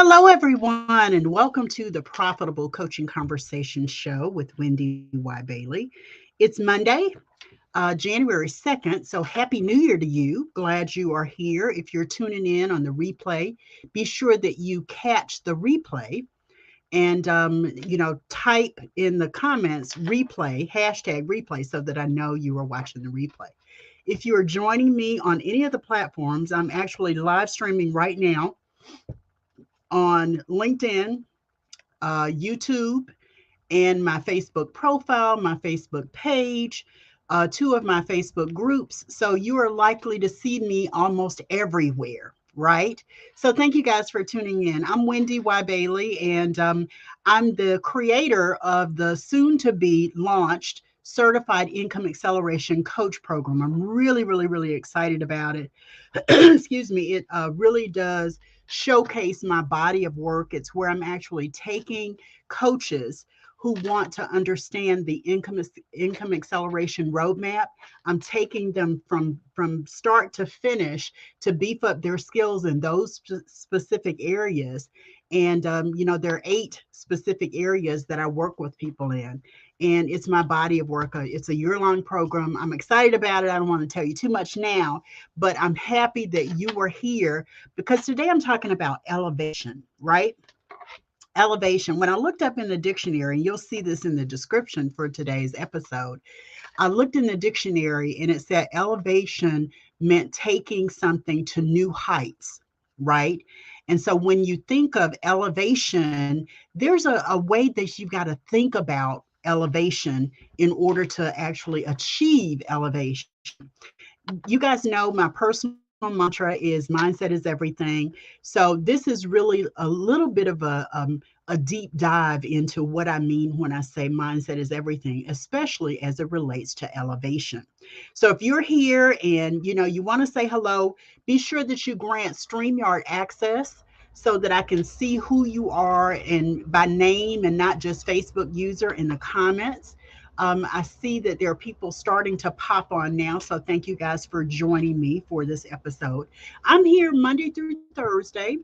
Hello, everyone, and welcome to the Profitable Coaching Conversation Show with Wendy Y. Bailey. It's Monday, January 2nd, so Happy New Year to you. Glad you are here. If you're tuning in on the replay, be sure that you catch the replay and, type in the comments replay, hashtag replay, so that I know you are watching the replay. If you are joining me on any of the platforms, I'm actually live streaming right now on LinkedIn, YouTube, and my Facebook profile, my Facebook page, two of my Facebook groups. So you are likely to see me almost everywhere, right? So thank you guys for tuning in. I'm Wendy Y. Bailey, and I'm the creator of the soon to be launched Certified Income Acceleration Coach Program. I'm really, really, really excited about it. Excuse me. It really does showcase my body of work. It's where I'm actually taking coaches who want to understand the income acceleration roadmap. I'm taking them from start to finish to beef up their skills in those specific areas. And there are 8 specific areas that I work with people in. And it's my body of work. It's a year-long program. I'm excited about it. I don't want to tell you too much now, but I'm happy that you are here because today I'm talking about elevation, right? Elevation. When I looked up in the dictionary, and you'll see this in the description for today's episode, I looked in the dictionary and it said elevation meant taking something to new heights, right? And so when you think of elevation, there's a way that you've got to think about elevation in order to actually achieve elevation. You guys know my personal mantra is mindset is everything. So this is really a little bit of a deep dive into what I mean when I say mindset is everything, especially as it relates to elevation. So if you're here and you want to say hello, be sure that you grant StreamYard access so that I can see who you are and by name and not just Facebook user in the comments. I see that there are people starting to pop on now. So thank you guys for joining me for this episode. I'm here Monday through Thursday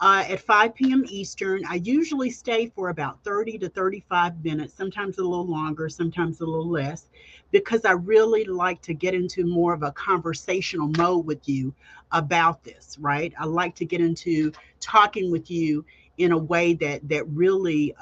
at 5 p.m. Eastern. I usually stay for about 30 to 35 minutes, sometimes a little longer, sometimes a little less, because I really like to get into more of a conversational mode with you about this, right? I like to get into talking with you in a way that really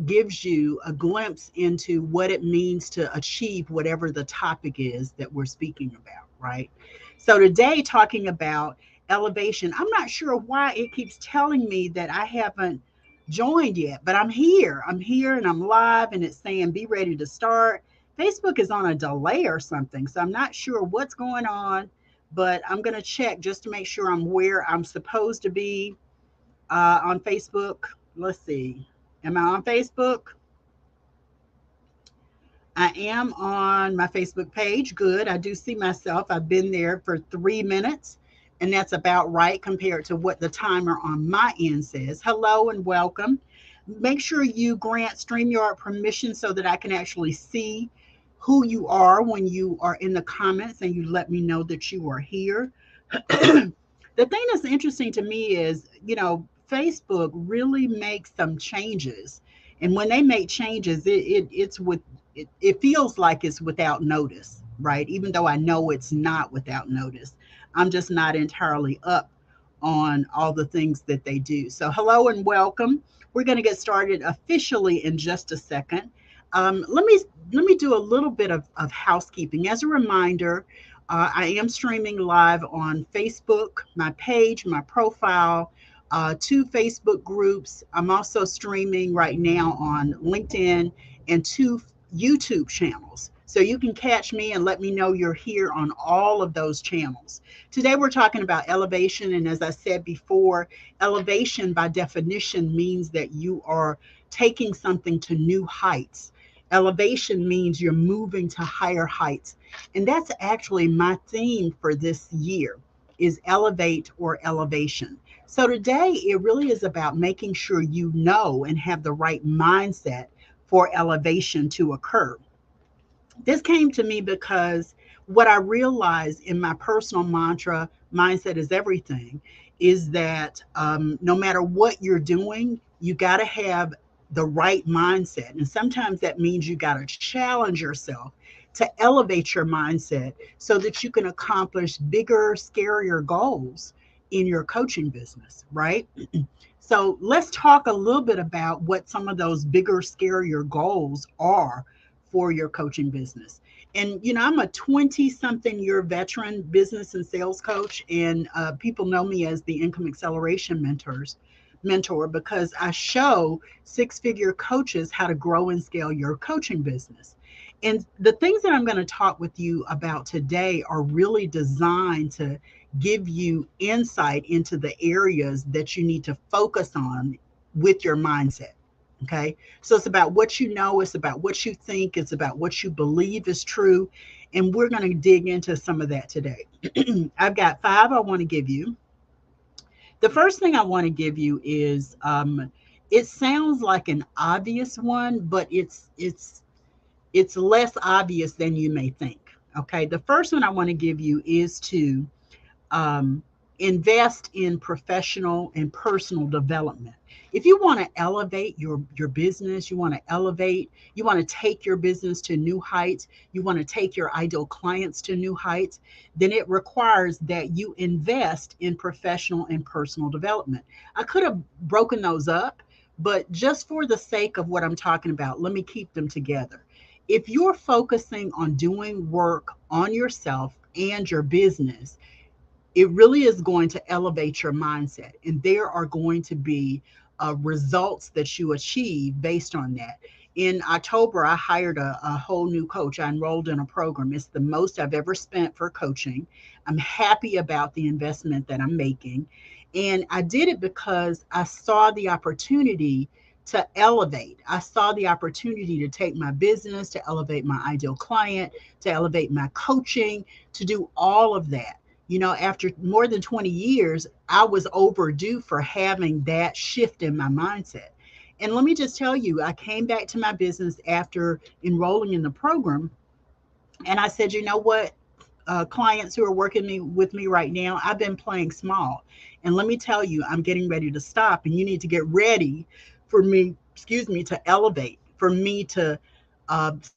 gives you a glimpse into what it means to achieve whatever the topic is that we're speaking about, right? So today, talking about elevation. I'm not sure why it keeps telling me that I haven't joined yet, but I'm here. I'm here and I'm live and it's saying be ready to start. Facebook is on a delay or something, so I'm not sure what's going on, but I'm going to check just to make sure I'm where I'm supposed to be on Facebook. Let's see. Am I on Facebook? I am on my Facebook page. Good. I do see myself. I've been there for 3 minutes, and that's about right compared to what the timer on my end says. Hello and welcome. Make sure you grant StreamYard permission so that I can actually see who you are when you are in the comments and you let me know that you are here. The thing that's interesting to me is, Facebook really makes some changes. And when they make changes, it feels like it's without notice, right? Even though I know it's not without notice. I'm just not entirely up on all the things that they do. So hello and welcome. We're going to get started officially in just a second. Let me do a little bit of housekeeping. As a reminder, I am streaming live on Facebook, my page, my profile, 2 Facebook groups. I'm also streaming right now on LinkedIn and 2 YouTube channels. So you can catch me and let me know you're here on all of those channels. Today we're talking about elevation. And as I said before, elevation by definition means that you are taking something to new heights. Elevation means you're moving to higher heights. And that's actually my theme for this year is elevate or elevation. So today it really is about making sure you know and have the right mindset for elevation to occur. This came to me because what I realized in my personal mantra, mindset is everything, is that no matter what you're doing, you got to have the right mindset. And sometimes that means you got to challenge yourself to elevate your mindset so that you can accomplish bigger, scarier goals in your coaching business, right? So let's talk a little bit about what some of those bigger, scarier goals are for your coaching business. And, I'm a 20 something year veteran business and sales coach, and people know me as the income acceleration mentor because I show six-figure coaches how to grow and scale your coaching business. And the things that I'm going to talk with you about today are really designed to give you insight into the areas that you need to focus on with your mindset. Okay. So it's about what you know, it's about what you think, it's about what you believe is true. And we're going to dig into some of that today. I've got five I want to give you. The first thing I want to give you is it sounds like an obvious one, but it's less obvious than you may think. Okay. The first one I want to give you is to um, invest in professional and personal development. If you want to elevate your business, you want to take your business to new heights, you want to take your ideal clients to new heights, then it requires that you invest in professional and personal development. I could have broken those up, but just for the sake of what I'm talking about, let me keep them together. If you're focusing on doing work on yourself and your business, it really is going to elevate your mindset. And there are going to be results that you achieve based on that. In October, I hired a whole new coach. I enrolled in a program. It's the most I've ever spent for coaching. I'm happy about the investment that I'm making. And I did it because I saw the opportunity to elevate. I saw the opportunity to take my business, to elevate my ideal client, to elevate my coaching, to do all of that. After more than 20 years, I was overdue for having that shift in my mindset. And let me just tell you, I came back to my business after enrolling in the program, and I said, you know what? Clients who are working with me right now, I've been playing small. And let me tell you, I'm getting ready to stop, and you need to get ready for me, excuse me, to elevate, for me to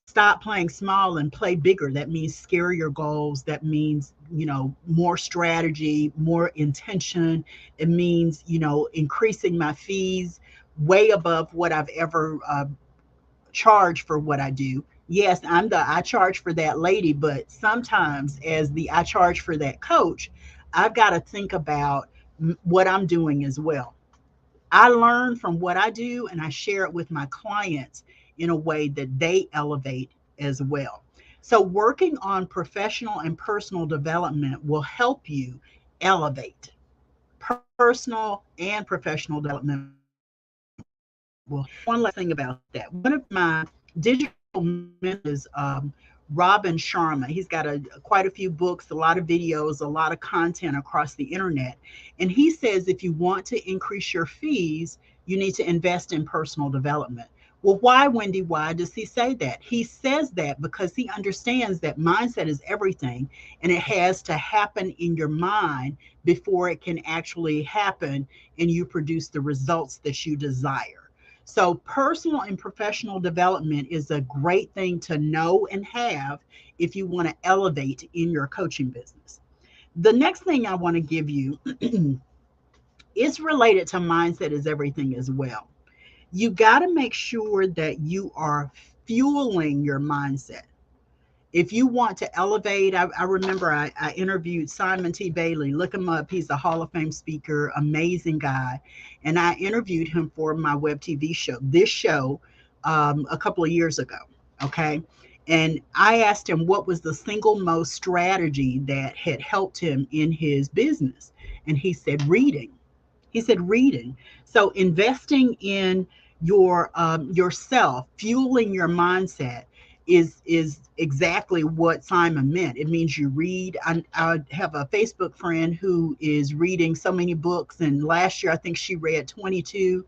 stop playing small and play bigger. That means scarier goals. That means, more strategy, more intention. It means, increasing my fees way above what I've ever charge for what I do. Yes, I'm the I charge for that lady, but sometimes as the I charge for that coach, I've got to think about what I'm doing as well. I learn from what I do and I share it with my clients in a way that they elevate as well. So, working on professional and personal development will help you elevate. Personal and professional development will help you elevate. One last thing about that. One of my digital mentors, Robin Sharma, he's got quite a few books, a lot of videos, a lot of content across the internet. And he says if you want to increase your fees, you need to invest in personal development. Well, why, Wendy? Why does he say that? He says that because he understands that mindset is everything, and it has to happen in your mind before it can actually happen and you produce the results that you desire. So, personal and professional development is a great thing to know and have if you want to elevate in your coaching business. The next thing I want to give you is related to mindset is everything as well. You got to make sure that you are fueling your mindset. If you want to elevate, I remember I interviewed Simon T. Bailey. Look him up. He's a Hall of Fame speaker, amazing guy. And I interviewed him for my web TV show, this show, a couple of years ago. Okay. And I asked him what was the single most strategy that had helped him in his business. And he said, reading. He said reading. So investing in yourself, fueling your mindset is exactly what Simon meant. It means you read. I have a Facebook friend who is reading so many books, and last year I think she read 22.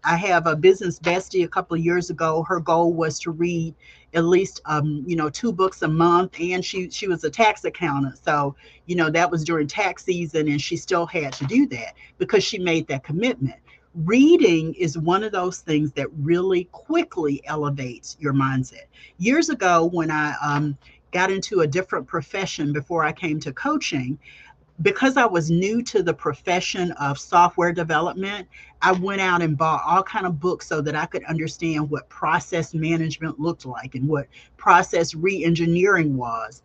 I have a business bestie a couple of years ago. Her goal was to read at least 2 books a month, and she was a tax accountant, so that was during tax season, and she still had to do that because she made that commitment. Reading is one of those things that really quickly elevates your mindset. Years ago, when I got into a different profession before I came to coaching, because I was new to the profession of software development, I went out and bought all kind of books so that I could understand what process management looked like and what process re-engineering was.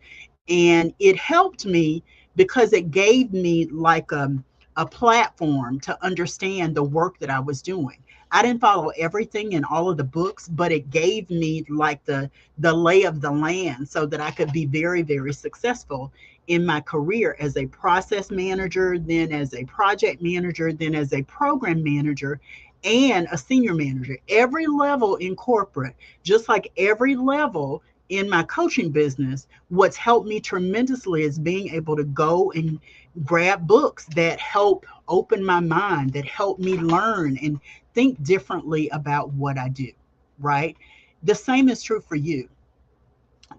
And it helped me because it gave me like a platform to understand the work that I was doing. I didn't follow everything in all of the books, but it gave me like the lay of the land so that I could be very, very successful in my career as a process manager, then as a project manager, then as a program manager, and a senior manager. Every level in corporate, just like every level in my coaching business, what's helped me tremendously is being able to go and grab books that help open my mind, that help me learn and think differently about what I do, right? The same is true for you.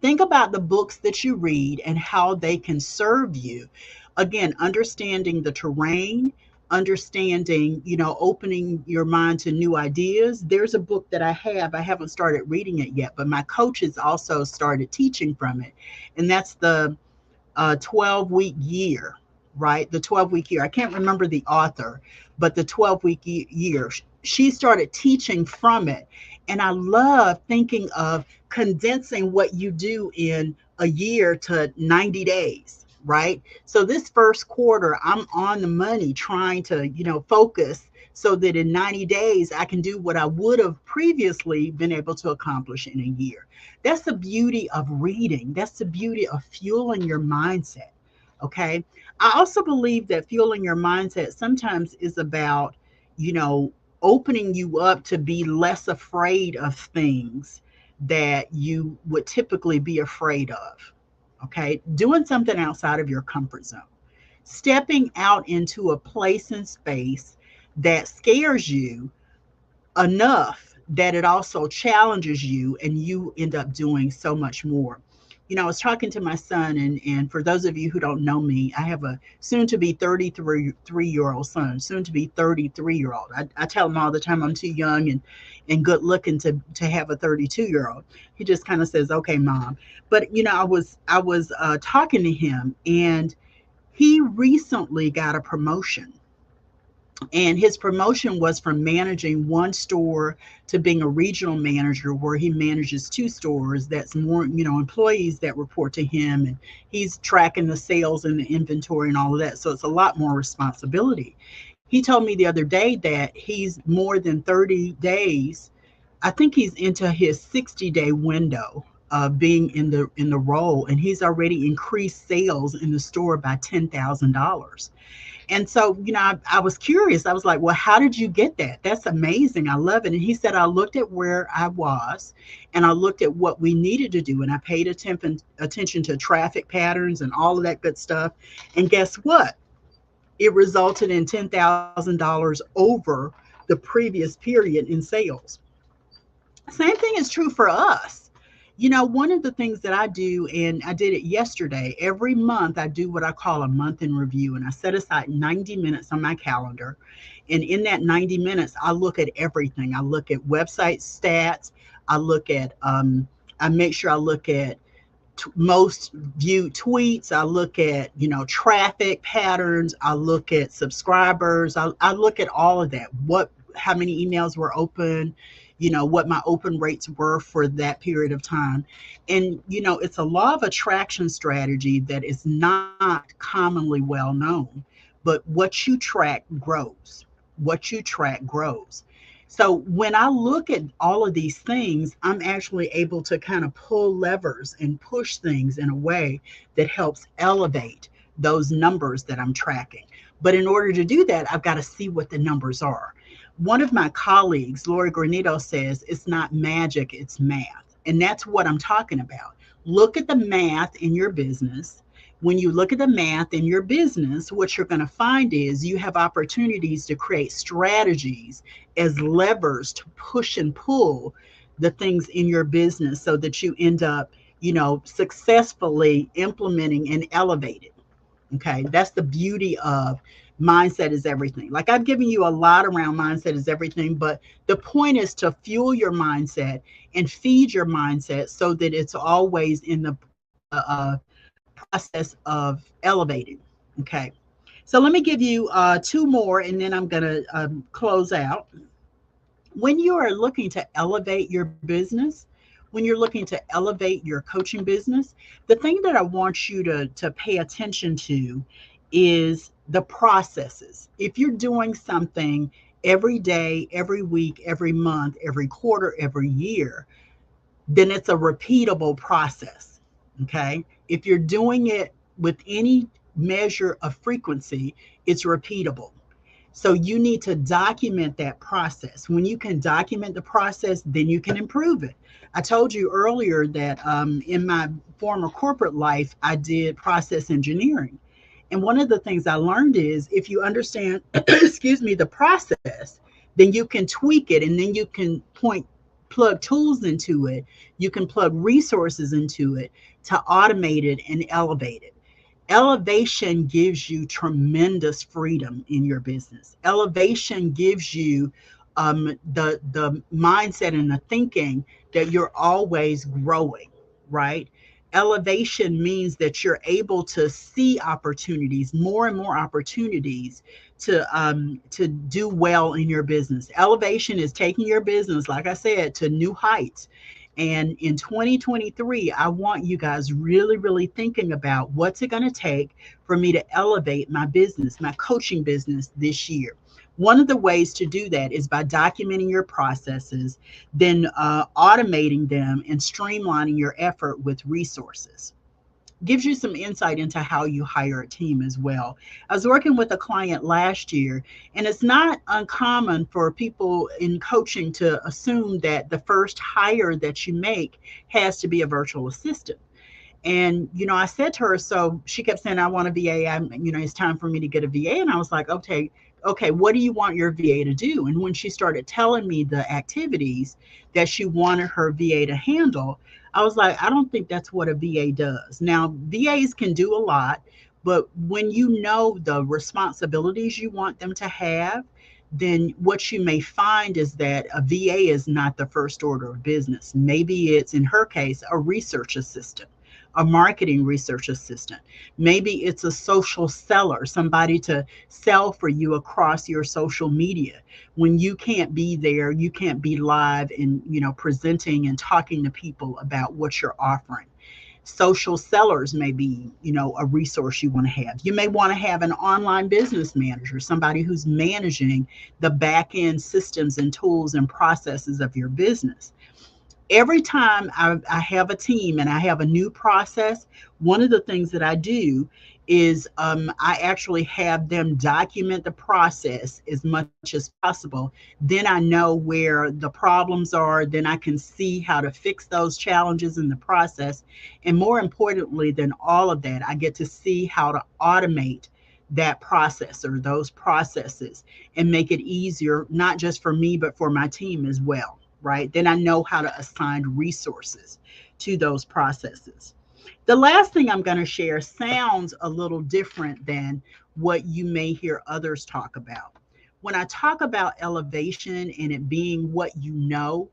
Think about the books that you read and how they can serve you. Again, understanding the terrain, understanding, opening your mind to new ideas. There's a book that I haven't started reading it yet, but my coach has also started teaching from it. And that's the 12-week year, right? The 12-week year. I can't remember the author, but the 12-week year. She started teaching from it. And I love thinking of condensing what you do in a year to 90 days, right? So this first quarter, I'm on the money trying to, focus so that in 90 days, I can do what I would have previously been able to accomplish in a year. That's the beauty of reading. That's the beauty of fueling your mindset. Okay. I also believe that fueling your mindset sometimes is about, you know, opening you up to be less afraid of things that you would typically be afraid of. Okay. Doing something outside of your comfort zone, stepping out into a place and space that scares you enough that it also challenges you and you end up doing so much more. I was talking to my son, and for those of you who don't know me, I have a soon to be 33-year-old son, soon to be 33-year-old. I tell him all the time I'm too young and good looking to have a 32-year-old. He just kind of says, okay, mom. But I was talking to him, and he recently got a promotion, and his promotion was from managing one store to being a regional manager where he manages 2 stores. That's more, employees that report to him, and he's tracking the sales and the inventory and all of that. So it's a lot more responsibility. He told me the other day that he's more than 30 days. I think he's into his 60-day window of being in the role, and he's already increased sales in the store by $10,000. And so, I was curious. I was like, well, how did you get that? That's amazing. I love it. And he said, I looked at where I was, and I looked at what we needed to do. And I paid attention to traffic patterns and all of that good stuff. And guess what? It resulted in $10,000 over the previous period in sales. Same thing is true for us. One of the things that I do, and I did it yesterday, every month I do what I call a month in review, and I set aside 90 minutes on my calendar. And in that 90 minutes, I look at everything. I look at website stats. I make sure I look at most viewed tweets. I look at, traffic patterns. I look at subscribers. I look at all of that. How many emails were open, what my open rates were for that period of time. And, it's a law of attraction strategy that is not commonly well known, but what you track grows. What you track grows. So when I look at all of these things, I'm actually able to kind of pull levers and push things in a way that helps elevate those numbers that I'm tracking. But in order to do that, I've got to see what the numbers are. One of my colleagues, Lori Granito, says it's not magic, it's math. And that's what I'm talking about. Look at the math in your business. When you look at the math in your business, what you're going to find is you have opportunities to create strategies as levers to push and pull the things in your business so that you end up, successfully implementing and elevating. Okay, that's the beauty of mindset is everything. Like, I've given you a lot around mindset is everything, but the point is to fuel your mindset and feed your mindset so that it's always in the process of elevating. Okay, so let me give you two more and then I'm going to close out. When you are looking to elevate your business, when you're looking to elevate your coaching business, the thing that I want you to pay attention to is the processes. If you're doing something every day, every week, every month, every quarter, every year, then it's a repeatable process. Okay. If you're doing it with any measure of frequency, it's repeatable. So you need to document that process. When you can document the process, then you can improve it. I told you earlier that in my former corporate life, I did process engineering. And one of the things I learned is if you understand, excuse me, the process, then you can tweak it and then you can plug tools into it. You can plug resources into it to automate it and elevate it. Elevation gives you tremendous freedom in your business. Elevation gives you the mindset and the thinking that you're always growing, right? Elevation means that you're able to see opportunities, more and more opportunities to do well in your business. Elevation is taking your business, like I said, to new heights. And in 2023, I want you guys really, really thinking about what's it going to take for me to elevate my business, my coaching business this year. One of the ways to do that is by documenting your processes, then automating them and streamlining your effort with resources. Gives you some insight into how you hire a team as well. I was working with a client last year, and it's not uncommon for people in coaching to assume that the first hire that you make has to be a virtual assistant. And, I said to her, so she kept saying, I want a VA. It's time for me to get a VA. And I was like, okay, what do you want your VA to do? And when she started telling me the activities that she wanted her VA to handle, I was like, I don't think that's what a VA does. Now, VAs can do a lot, but when you know the responsibilities you want them to have, then what you may find is that a VA is not the first order of business. Maybe it's, in her case, a research assistant, a marketing research assistant. Maybe it's a social seller, somebody to sell for you across your social media. When you can't be there, you can't be live and, presenting and talking to people about what you're offering. Social sellers may be, a resource you want to have. You may want to have an online business manager, somebody who's managing the back end systems and tools and processes of your business. Every time I have a team and I have a new process, one of the things that I do is I actually have them document the process as much as possible. Then I know where the problems are. Then I can see how to fix those challenges in the process. And more importantly than all of that, I get to see how to automate that process or those processes and make it easier, not just for me, but for my team as well. Right? Then I know how to assign resources to those processes. The last thing I'm going to share sounds a little different than what you may hear others talk about. When I talk about elevation and it being what you know,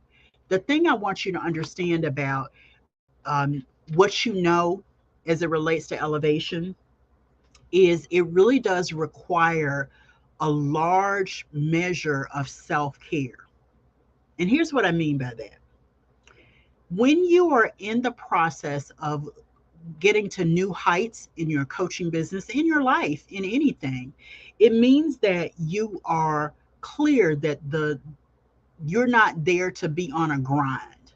the thing I want you to understand about what you know as it relates to elevation is it really does require a large measure of self-care. And here's what I mean by that. When you are in the process of getting to new heights in your coaching business, in your life, in anything, it means that you are clear that you're not there to be on a grind.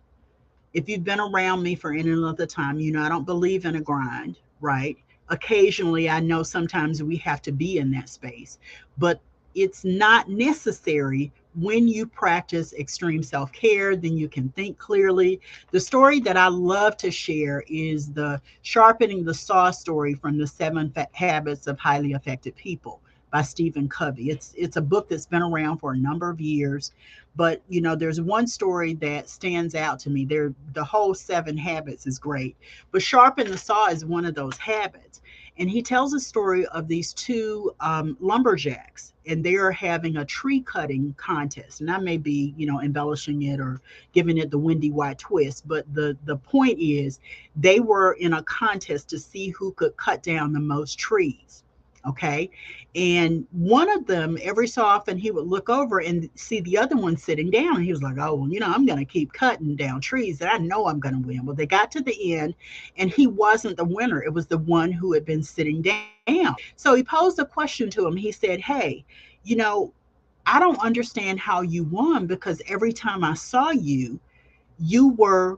If you've been around me for any length of time, I don't believe in a grind, right? Occasionally, I know sometimes we have to be in that space, but it's not necessary. When you practice extreme self-care, then you can think clearly. The story that I love to share is the sharpening the saw story from the 7 habits of highly effective people by Stephen Covey. It's a book that's been around for a number of years, but there's one story that stands out to me. The whole 7 habits is great, but sharpen the saw is one of those habits. And he tells a story of these two lumberjacks, and they are having a tree cutting contest. And I may be, embellishing it or giving it the Wendy White twist, but the point is they were in a contest to see who could cut down the most trees. Okay. And one of them, every so often, he would look over and see the other one sitting down. And he was like, oh, well, I'm going to keep cutting down trees and I know I'm going to win. Well, they got to the end and he wasn't the winner. It was the one who had been sitting down. So he posed a question to him. He said, hey, I don't understand how you won, because every time I saw you, you were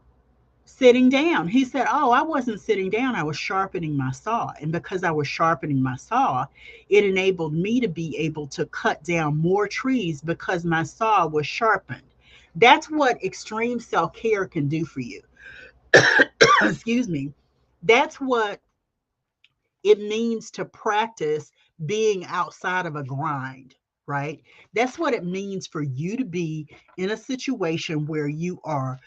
sitting down. He said, oh, I wasn't sitting down. I was sharpening my saw. And because I was sharpening my saw, it enabled me to be able to cut down more trees because my saw was sharpened. That's what extreme self-care can do for you. Excuse me. That's what it means to practice being outside of a grind, right? That's what it means for you to be in a situation where you are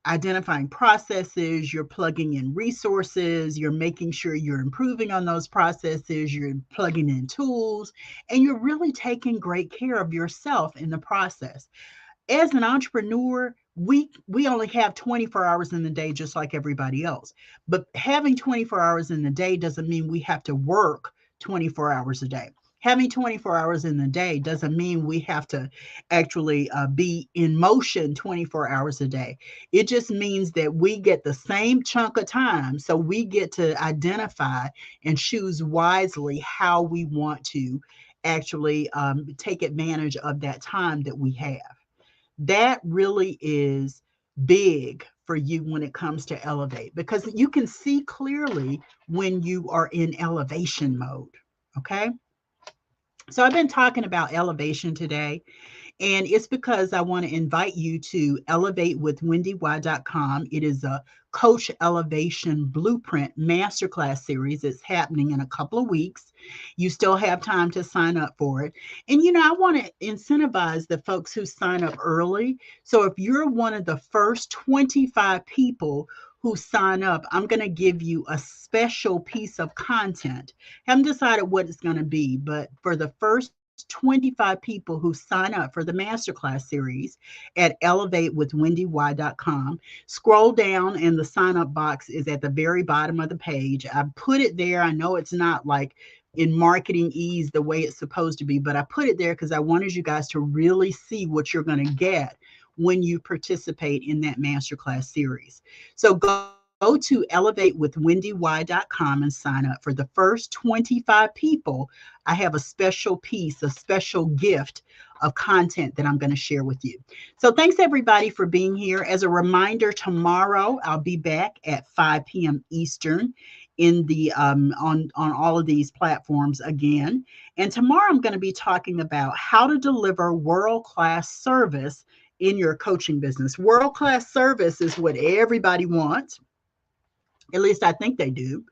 identifying processes, you're plugging in resources, you're making sure you're improving on those processes, you're plugging in tools, and you're really taking great care of yourself in the process. As an entrepreneur, we only have 24 hours in the day just like everybody else. But having 24 hours in the day doesn't mean we have to work 24 hours a day. Having 24 hours in the day doesn't mean we have to actually be in motion 24 hours a day. It just means that we get the same chunk of time. So we get to identify and choose wisely how we want to actually take advantage of that time that we have. That really is big for you when it comes to elevate, because you can see clearly when you are in elevation mode. Okay. So I've been talking about elevation today, and it's because I want to invite you to elevatewithwendy.com. It is a Coach Elevation Blueprint Masterclass series. It's happening in a couple of weeks. You still have time to sign up for it. And, I want to incentivize the folks who sign up early. So if you're one of the first 25 people who sign up, I'm going to give you a special piece of content. Haven't decided what it's going to be, but for the first 25 people who sign up for the masterclass series at elevatewithwendy.com. Scroll down and the sign up box is at the very bottom of the page. I put it there. I know it's not like in marketing ease the way it's supposed to be, but I put it there because I wanted you guys to really see what you're going to get when you participate in that masterclass series. So go to elevatewithwendy.com and sign up. For the first 25 people, I have a special piece, a special gift of content that I'm going to share with you. So thanks everybody for being here. As a reminder, tomorrow I'll be back at 5 p.m. Eastern in the on all of these platforms again. And tomorrow I'm going to be talking about how to deliver world-class service in your coaching business. World-class service is what everybody wants. At least I think they do.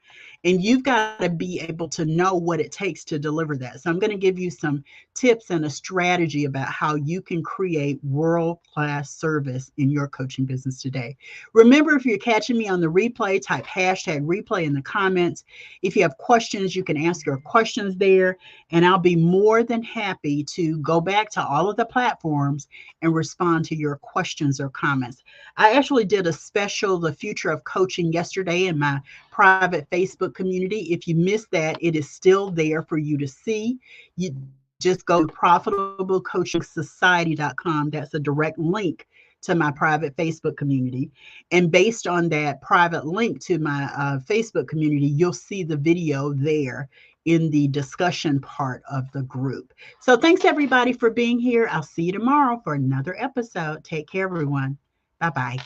And you've got to be able to know what it takes to deliver that. So I'm going to give you some tips and a strategy about how you can create world-class service in your coaching business today. Remember, if you're catching me on the replay, type #replay in the comments. If you have questions, you can ask your questions there, and I'll be more than happy to go back to all of the platforms and respond to your questions or comments. I actually did a special, The Future of Coaching, yesterday in my private Facebook community. If you missed that, it is still there for you to see. You just go to profitablecoachingsociety.com. That's a direct link to my private Facebook community. And based on that private link to my Facebook community, you'll see the video there in the discussion part of the group. So thanks everybody for being here. I'll see you tomorrow for another episode. Take care, everyone. Bye-bye.